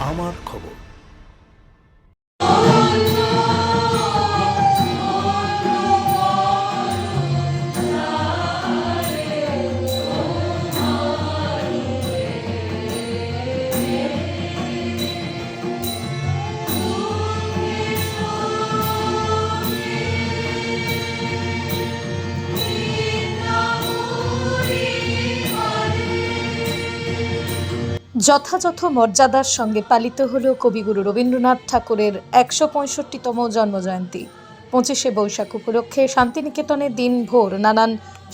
আমার খবর। যথাযথ মর্যাদার সঙ্গে পালিত হল কবিগুরু রবীন্দ্রনাথ ঠাকুরের ১৬৫তম জন্মজয়ন্তী। ২৫শে বৈশাখ উপলক্ষে শান্তিনিকেতনে দিনভর নানান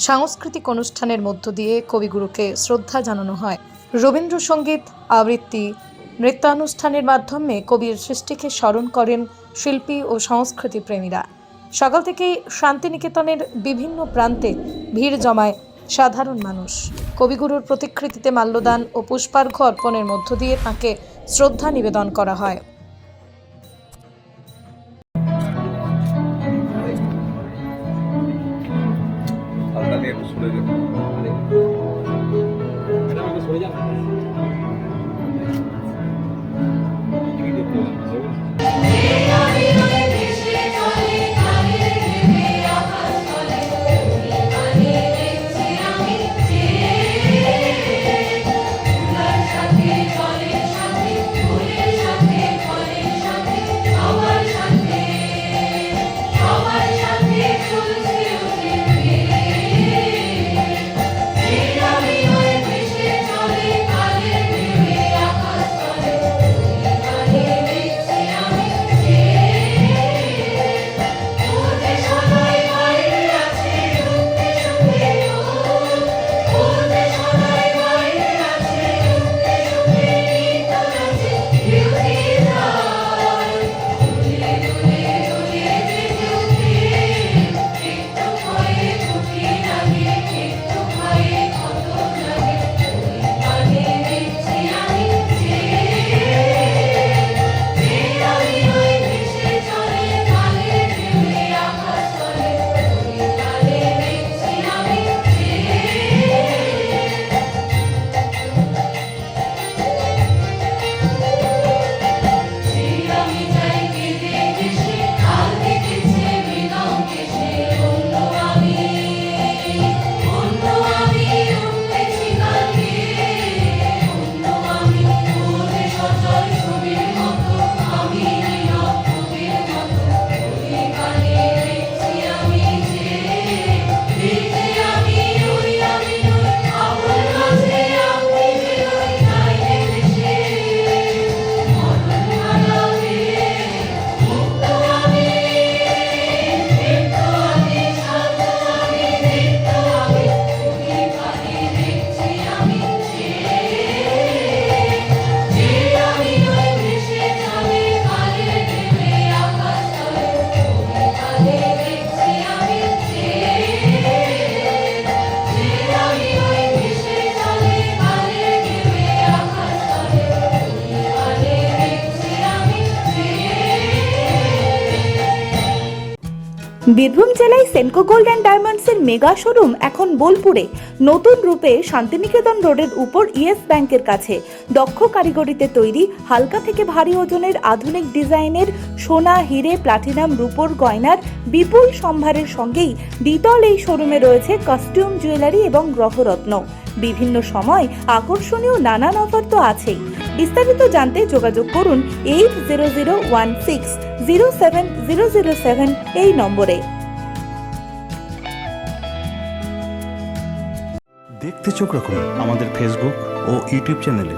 সাংস্কৃতিক অনুষ্ঠানের মধ্য দিয়ে কবিগুরুকে শ্রদ্ধা জানানো হয়। রবীন্দ্রসঙ্গীত আবৃত্তি, নৃত্যানুষ্ঠানের মাধ্যমে কবির সৃষ্টিকে স্মরণ করেন শিল্পী ও সংস্কৃতি প্রেমীরা। সকাল থেকেই শান্তিনিকেতনের বিভিন্ন প্রান্তে ভিড় জমায় সাধারণ মানুষ। কবিগুরুর প্রতিকৃতিতে মাল্যদান ও পুষ্পার্ঘ্য অর্পণের মধ্য দিয়ে তাঁকে শ্রদ্ধা নিবেদন করা হয়। বীরভূম জেলায় সেনকো গোল্ড অ্যান্ড ডায়মন্ডসের মেগা শোরুম এখন বোলপুরে নতুন রূপে শান্তিনিকেতন রোডের উপর ইয়েস ব্যাংকের কাছে। দক্ষ কারিগরিতে তৈরি হালকা থেকে ভারী ওজনের আধুনিক ডিজাইনের সোনা, হিরে, প্লাটিনাম, রূপোর গয়নার বিপুল সম্ভারের সঙ্গেই দ্বিতল এই শোরুমে রয়েছে কস্টিউম, জুয়েলারি এবং গ্রহরত্ন। বিভিন্ন সময় আকর্ষণীয় নানান অফার তো আছেই। বিস্তারিত জানতে যোগাযোগ করুন 8001607007 এই নম্বরে। দেখতে চোখ রাখুন আমাদের ফেসবুক ও ইউটিউব চ্যানেলে।